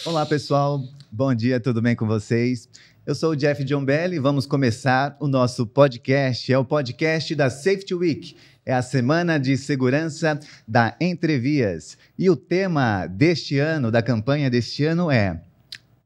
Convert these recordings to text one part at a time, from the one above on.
Olá, pessoal. Bom dia, tudo bem com vocês? Eu sou o Jeff John Belli e vamos começar o nosso podcast. É o podcast da Safety Week. É a semana de segurança da Entrevias. E o tema deste ano, da campanha deste ano é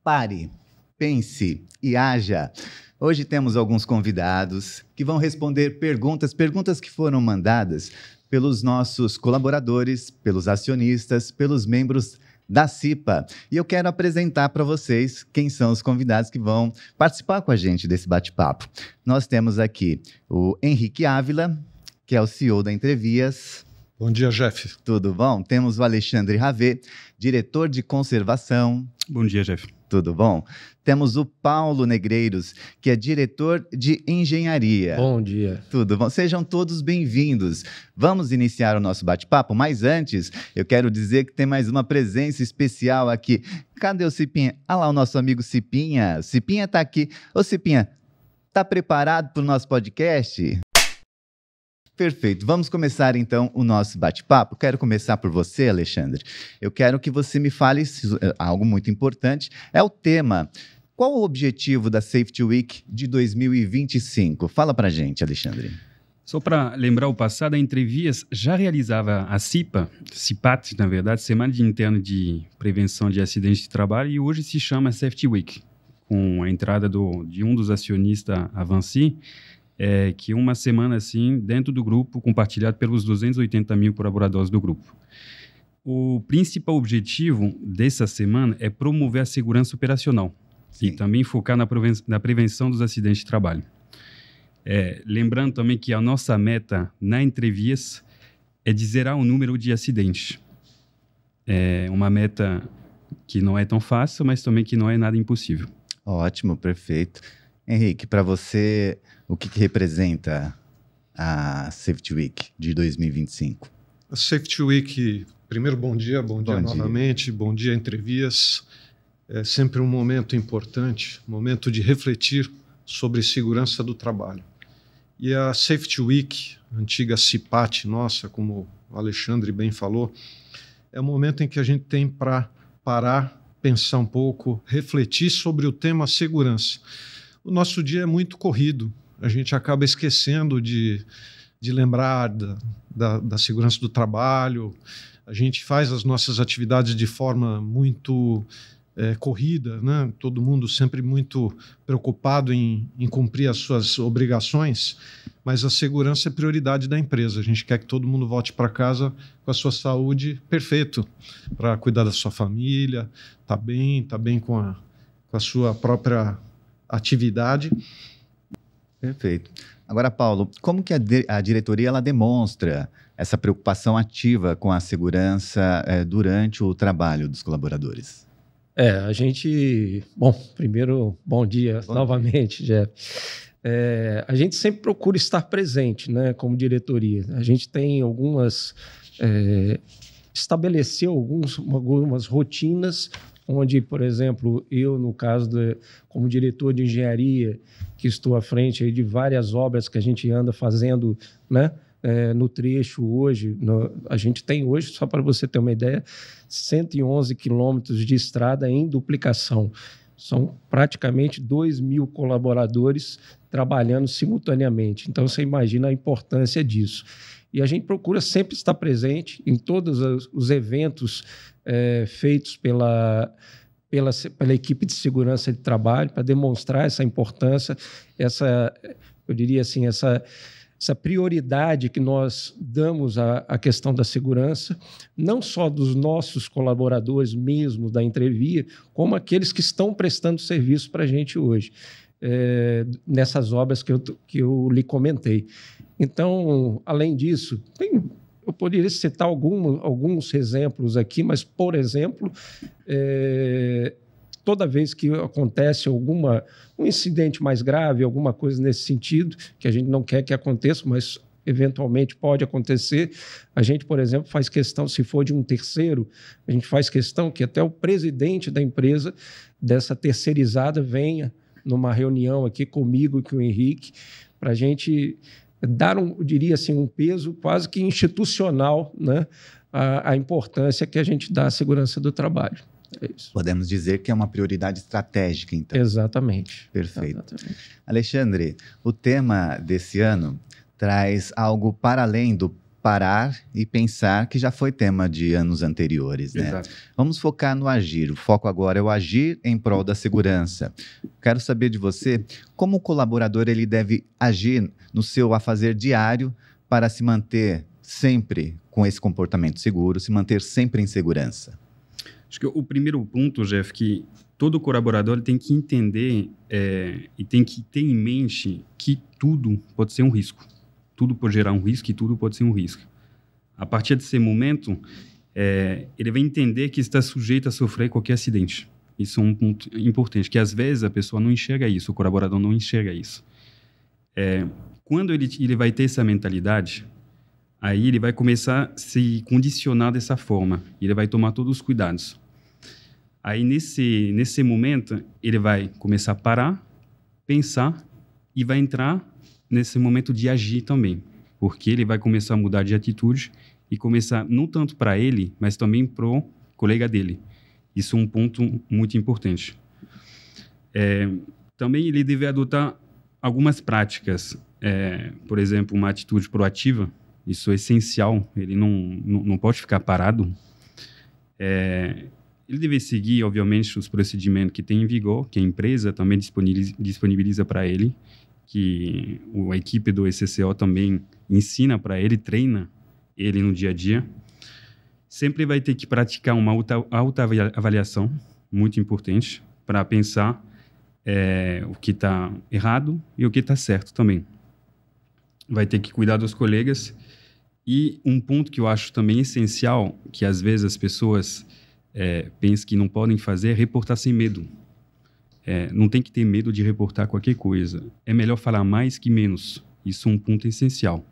Pare, Pense e Haja. Hoje temos alguns convidados que vão responder perguntas que foram mandadas pelos nossos colaboradores, pelos acionistas, pelos membros da CIPA. E eu quero apresentar para vocês quem são os convidados que vão participar com a gente desse bate-papo. Nós temos aqui o Henrique Ávila, que é o CEO da Entrevias. Bom dia, Jeff. Tudo bom? Temos o Alexandre Ravet, diretor de conservação. Bom dia, Jeff. Tudo bom? Temos o Paulo Negreiros, que é diretor de engenharia. Bom dia. Tudo bom? Sejam todos bem-vindos. Vamos iniciar o nosso bate-papo, mas antes eu quero dizer que tem mais uma presença especial aqui. Cadê o Cipinha? Ah lá, o nosso amigo Cipinha. O Cipinha está aqui. Ô Cipinha, está preparado para o nosso podcast? Perfeito. Vamos começar, então, o nosso bate-papo. Quero começar por você, Alexandre. Eu quero que você me fale algo muito importante. É o tema. Qual o objetivo da Safety Week de 2025? Fala pra gente, Alexandre. Só para lembrar o passado, a Entrevias já realizava a CIPAT, na verdade, Semana Interna de Prevenção de Acidentes de Trabalho, e hoje se chama Safety Week, com a entrada de um dos acionistas, a Vinci, que uma semana assim, dentro do grupo, compartilhado pelos 280 mil colaboradores do grupo. O principal objetivo dessa semana é promover a segurança operacional. Sim. E também focar na prevenção dos acidentes de trabalho. Lembrando também que a nossa meta na Entrevias é de zerar o número de acidentes. É uma meta que não é tão fácil, mas também que não é nada impossível. Ótimo, perfeito. Henrique, para você, o que representa a Safety Week de 2025? A Safety Week, primeiro, bom dia novamente, bom dia, Entrevias. É sempre um momento importante, momento de refletir sobre segurança do trabalho. E a Safety Week, a antiga CIPAT nossa, como o Alexandre bem falou, é o momento em que a gente tem para parar, pensar um pouco, refletir sobre o tema segurança. O nosso dia é muito corrido, a gente acaba esquecendo de lembrar da segurança do trabalho, a gente faz as nossas atividades de forma muito corrida, né? Todo mundo sempre muito preocupado em cumprir as suas obrigações, mas a segurança é prioridade da empresa. A gente quer que todo mundo volte para casa com a sua saúde perfeito, para cuidar da sua família, tá bem com a sua própria atividade. Perfeito. Agora, Paulo, como que a diretoria ela demonstra essa preocupação ativa com a segurança durante o trabalho dos colaboradores? A gente... Bom, primeiro, bom dia novamente, Jeff. A gente sempre procura estar presente, né, como diretoria. A gente tem estabeleceu algumas rotinas onde, por exemplo, eu, no caso, como diretor de engenharia, que estou à frente aí de várias obras que a gente anda fazendo, né, no trecho hoje, a gente tem hoje, só para você ter uma ideia, 111 quilômetros de estrada em duplicação. São praticamente 2.000 colaboradores trabalhando simultaneamente. Então, você imagina a importância disso. E a gente procura sempre estar presente em todos os eventos feitos pela equipe de segurança de trabalho, para demonstrar essa importância, eu diria assim, essa prioridade que nós damos à questão da segurança, não só dos nossos colaboradores mesmo da Entrevia, como aqueles que estão prestando serviço para a gente hoje, nessas obras que eu lhe comentei. Então, além disso, eu poderia citar alguns exemplos aqui, mas, por exemplo, toda vez que acontece um incidente mais grave, alguma coisa nesse sentido, que a gente não quer que aconteça, mas eventualmente pode acontecer, a gente, por exemplo, faz questão, se for de um terceiro, a gente faz questão que até o presidente da empresa, dessa terceirizada, venha numa reunião aqui comigo e com o Henrique, para a gente dar, eu diria assim, um peso quase que institucional, né, à importância que a gente dá à segurança do trabalho. É isso. Podemos dizer que é uma prioridade estratégica, então. Exatamente. Perfeito. Exatamente. Alexandre, o tema desse ano traz algo para além do parar e pensar, que já foi tema de anos anteriores, né? Exato. Vamos focar no agir. O foco agora é o agir em prol da segurança. Quero saber de você como o colaborador ele deve agir no seu afazer diário para se manter sempre com esse comportamento seguro, se manter sempre em segurança. Acho que o primeiro ponto, Jeff, que todo colaborador tem que entender e tem que ter em mente que tudo pode ser um risco. Tudo pode gerar um risco e tudo pode ser um risco. A partir desse momento, ele vai entender que está sujeito a sofrer qualquer acidente. Isso é um ponto importante, que às vezes a pessoa não enxerga isso, o colaborador não enxerga isso. Quando ele vai ter essa mentalidade, aí ele vai começar a se condicionar dessa forma, ele vai tomar todos os cuidados. Aí, nesse momento, ele vai começar a parar, pensar e vai entrar nesse momento de agir também, porque ele vai começar a mudar de atitude e começar não tanto para ele, mas também para o colega dele. Isso é um ponto muito importante. Também ele deve adotar algumas práticas, por exemplo, uma atitude proativa. Isso é essencial, ele não pode ficar parado. Ele deve seguir, obviamente, os procedimentos que tem em vigor, que a empresa também disponibiliza para ele, que a equipe do ECCO também ensina para ele, treina ele no dia a dia. Sempre vai ter que praticar uma autoavaliação, muito importante, para pensar o que está errado e o que está certo também. Vai ter que cuidar dos colegas. E um ponto que eu acho também essencial, que às vezes as pessoas pensam que não podem fazer, é reportar sem medo. Não tem que ter medo de reportar qualquer coisa. É melhor falar mais que menos. Isso é um ponto essencial.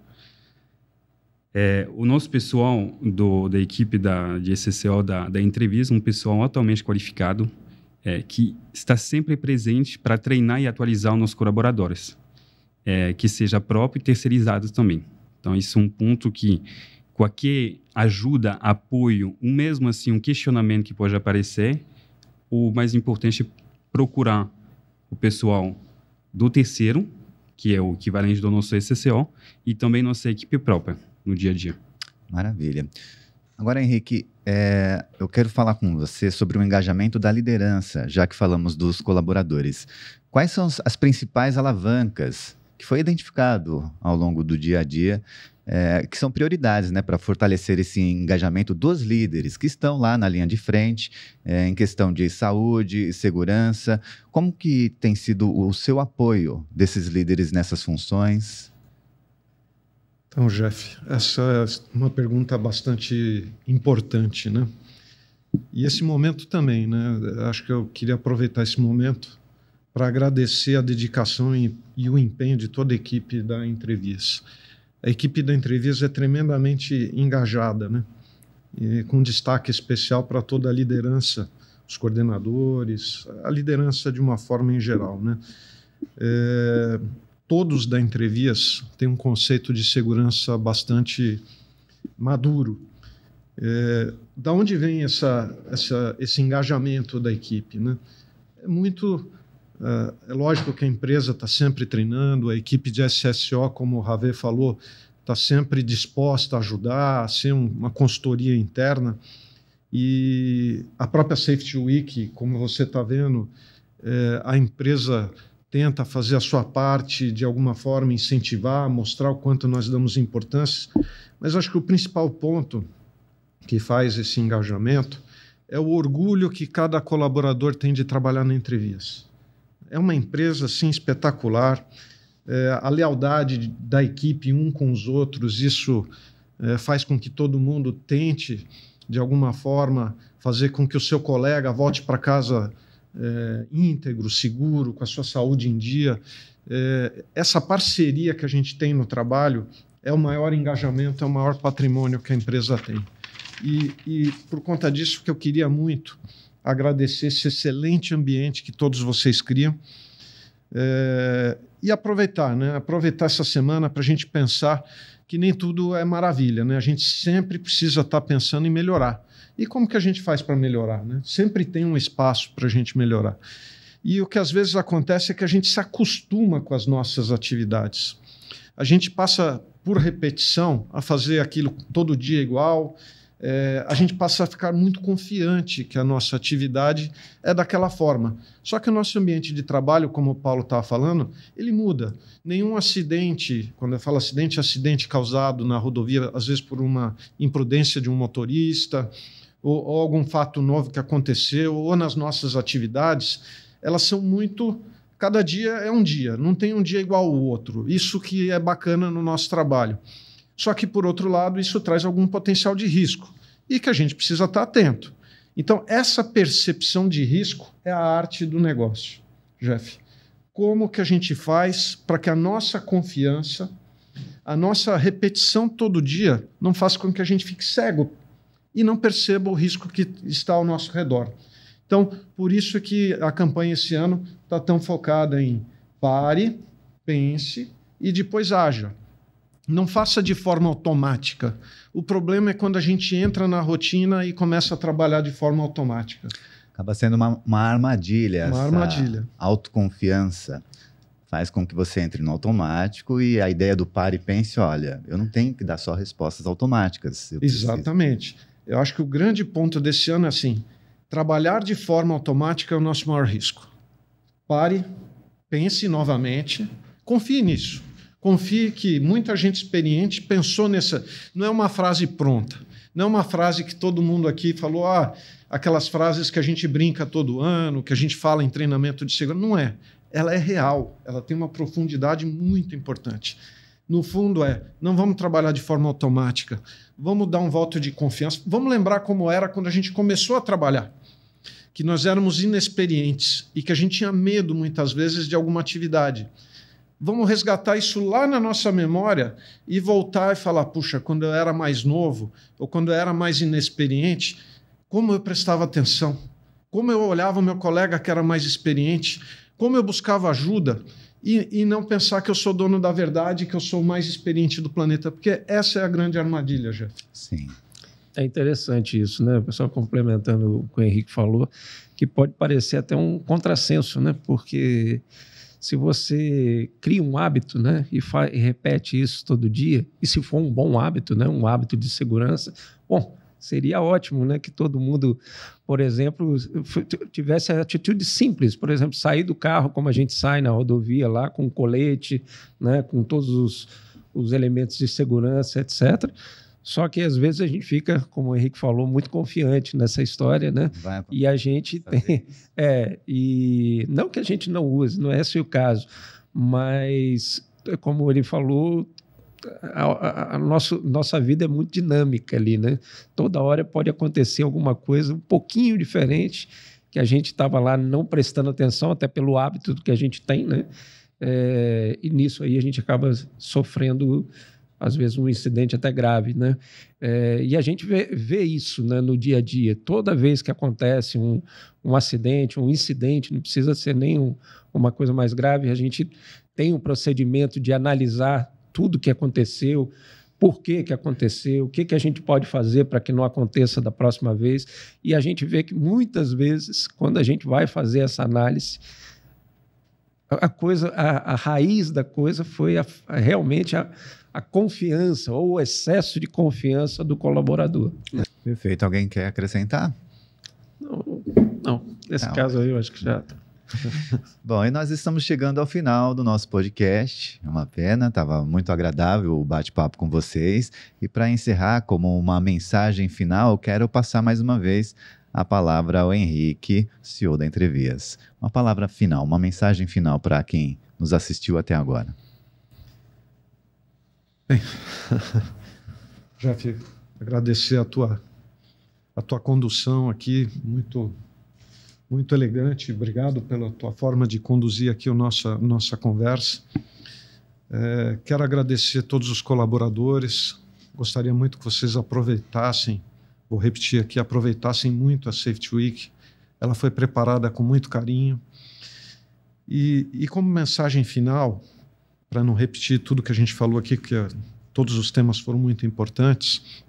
O nosso pessoal da equipe de ECCO da entrevista, um pessoal altamente qualificado, que está sempre presente para treinar e atualizar os nossos colaboradores, que seja próprio e terceirizado também. Então, isso é um ponto que qualquer ajuda, apoio, mesmo assim um questionamento que pode aparecer, o mais importante é procurar o pessoal do terceiro, que é o equivalente do nosso ECCO, e também nossa equipe própria no dia a dia. Maravilha. Agora, Henrique, eu quero falar com você sobre o engajamento da liderança, já que falamos dos colaboradores. Quais são as principais alavancas que foi identificado ao longo do dia a dia, que são prioridades, né, para fortalecer esse engajamento dos líderes que estão lá na linha de frente, em questão de saúde e segurança? Como que tem sido o seu apoio desses líderes nessas funções? Então, Jeff, essa é uma pergunta bastante importante, né? E esse momento também, né? Acho que eu queria aproveitar esse momento para agradecer a dedicação e o empenho de toda a equipe da Entrevias. A equipe da Entrevias é tremendamente engajada, né? E com destaque especial para toda a liderança, os coordenadores, a liderança de uma forma em geral, né? Todos da Entrevias têm um conceito de segurança bastante maduro. Da onde vem esse engajamento da equipe, né? É lógico que a empresa está sempre treinando, a equipe de SSO, como o Ravê falou, está sempre disposta a ajudar, a ser uma consultoria interna. E a própria Safety Week, como você está vendo, a empresa tenta fazer a sua parte, de alguma forma incentivar, mostrar o quanto nós damos importância. Mas acho que o principal ponto que faz esse engajamento é o orgulho que cada colaborador tem de trabalhar na Entrevias. É uma empresa, assim, espetacular. A lealdade da equipe um com os outros, isso faz com que todo mundo tente, de alguma forma, fazer com que o seu colega volte para casa íntegro, seguro, com a sua saúde em dia. Essa parceria que a gente tem no trabalho é o maior engajamento, é o maior patrimônio que a empresa tem. E por conta disso que eu queria muito agradecer esse excelente ambiente que todos vocês criam. E aproveitar, né? Aproveitar essa semana para a gente pensar que nem tudo é maravilha, né? A gente sempre precisa estar pensando em melhorar. E como que a gente faz para melhorar, né? Sempre tem um espaço para a gente melhorar. E o que às vezes acontece é que a gente se acostuma com as nossas atividades. A gente passa, por repetição, a fazer aquilo todo dia igual. A gente passa a ficar muito confiante que a nossa atividade é daquela forma. Só que o nosso ambiente de trabalho, como o Paulo estava falando, ele muda. Nenhum acidente, quando eu falo acidente, acidente causado na rodovia, às vezes por uma imprudência de um motorista, ou algum fato novo que aconteceu, ou nas nossas atividades, elas são muito... Cada dia é um dia, não tem um dia igual ao outro. Isso que é bacana no nosso trabalho. Só que, por outro lado, isso traz algum potencial de risco e que a gente precisa estar atento. Então, essa percepção de risco é a arte do negócio, Jeff. Como que a gente faz para que a nossa confiança, a nossa repetição todo dia não faça com que a gente fique cego e não perceba o risco que está ao nosso redor. Então, por isso que a campanha esse ano está tão focada em pare, pense e depois haja. Não faça de forma automática. O problema é quando a gente entra na rotina e começa a trabalhar de forma automática. Acaba sendo uma armadilha. Uma armadilha. Autoconfiança faz com que você entre no automático e a ideia do pare e pense, olha, eu não tenho que dar só respostas automáticas. Exatamente. Eu acho que o grande ponto desse ano é assim, trabalhar de forma automática é o nosso maior risco. Pare, pense novamente, confie nisso. Confie que muita gente experiente pensou nessa... Não é uma frase pronta, não é uma frase que todo mundo aqui falou, aquelas frases que a gente brinca todo ano, que a gente fala em treinamento de segurança. Não é. Ela é real, ela tem uma profundidade muito importante. No fundo não vamos trabalhar de forma automática, vamos dar um voto de confiança, vamos lembrar como era quando a gente começou a trabalhar, que nós éramos inexperientes e que a gente tinha medo, muitas vezes, de alguma atividade. Vamos resgatar isso lá na nossa memória e voltar e falar, puxa, quando eu era mais novo ou quando eu era mais inexperiente, como eu prestava atenção, como eu olhava o meu colega que era mais experiente, como eu buscava ajuda e não pensar que eu sou dono da verdade, que eu sou o mais experiente do planeta, porque essa é a grande armadilha, Jeff. Sim. É interessante isso, né? O pessoal complementando o que o Henrique falou, que pode parecer até um contrassenso, né? Porque se você cria um hábito, né, e repete isso todo dia, e se for um bom hábito, né, um hábito de segurança, bom, seria ótimo, né, que todo mundo, por exemplo, tivesse a atitude simples, por exemplo, sair do carro como a gente sai na rodovia lá, com colete, né, com todos os elementos de segurança, etc. Só que às vezes a gente fica, como o Henrique falou, muito confiante nessa história, né? E a gente tem... e não que a gente não use, não é esse o caso, mas, como ele falou, a nossa vida é muito dinâmica ali, né? Toda hora pode acontecer alguma coisa um pouquinho diferente, que a gente estava lá não prestando atenção, até pelo hábito que a gente tem, né? E nisso aí a gente acaba sofrendo, às vezes, um incidente até grave, né? E a gente vê isso, né, no dia a dia. Toda vez que acontece um acidente, um incidente, não precisa ser nem uma coisa mais grave, a gente tem um procedimento de analisar tudo que aconteceu, por que aconteceu, o que a gente pode fazer para que não aconteça da próxima vez. E a gente vê que muitas vezes, quando a gente vai fazer essa análise, a raiz da coisa foi realmente a confiança ou o excesso de confiança do colaborador. Perfeito. Alguém quer acrescentar? Não. Nesse caso aí eu acho que já... Bom, e nós estamos chegando ao final do nosso podcast. É uma pena, estava muito agradável o bate-papo com vocês. E para encerrar, como uma mensagem final, eu quero passar mais uma vez a palavra ao Henrique, CEO da Entrevias. Uma palavra final, uma mensagem final para quem nos assistiu até agora. Bem, Jeff, agradecer a tua condução aqui, muito elegante. Obrigado pela tua forma de conduzir aqui a nossa conversa. Quero agradecer a todos os colaboradores. Gostaria muito que vocês aproveitassem, vou repetir aqui, aproveitassem muito a Safety Week. Ela foi preparada com muito carinho. E como mensagem final, para não repetir tudo que a gente falou aqui, que todos os temas foram muito importantes,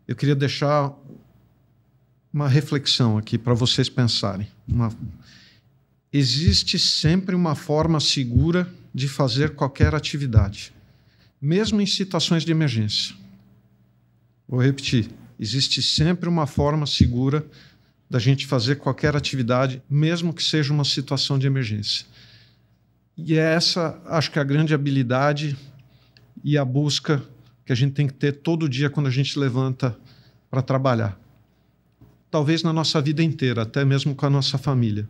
eu queria deixar uma reflexão aqui para vocês pensarem. Existe sempre uma forma segura de fazer qualquer atividade, mesmo em situações de emergência. Vou repetir. Existe sempre uma forma segura da gente fazer qualquer atividade, mesmo que seja uma situação de emergência. E é essa, acho que, a grande habilidade e a busca que a gente tem que ter todo dia quando a gente levanta para trabalhar. Talvez na nossa vida inteira, até mesmo com a nossa família.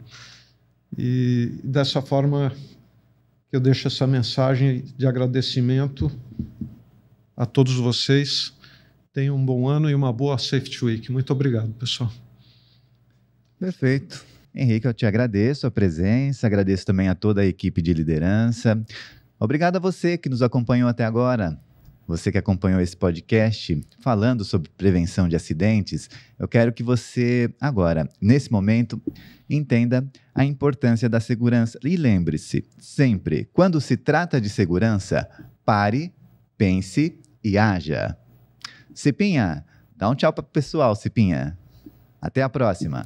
E dessa forma eu deixo essa mensagem de agradecimento a todos vocês. Tenham um bom ano e uma boa Safety Week. Muito obrigado, pessoal. Perfeito. Henrique, eu te agradeço a presença, agradeço também a toda a equipe de liderança. Obrigado a você que nos acompanhou até agora. Você que acompanhou esse podcast falando sobre prevenção de acidentes, eu quero que você, agora, nesse momento, entenda a importância da segurança. E lembre-se, sempre, quando se trata de segurança, pare, pense e haja. Cipinha, dá um tchau para o pessoal, Cipinha. Até a próxima.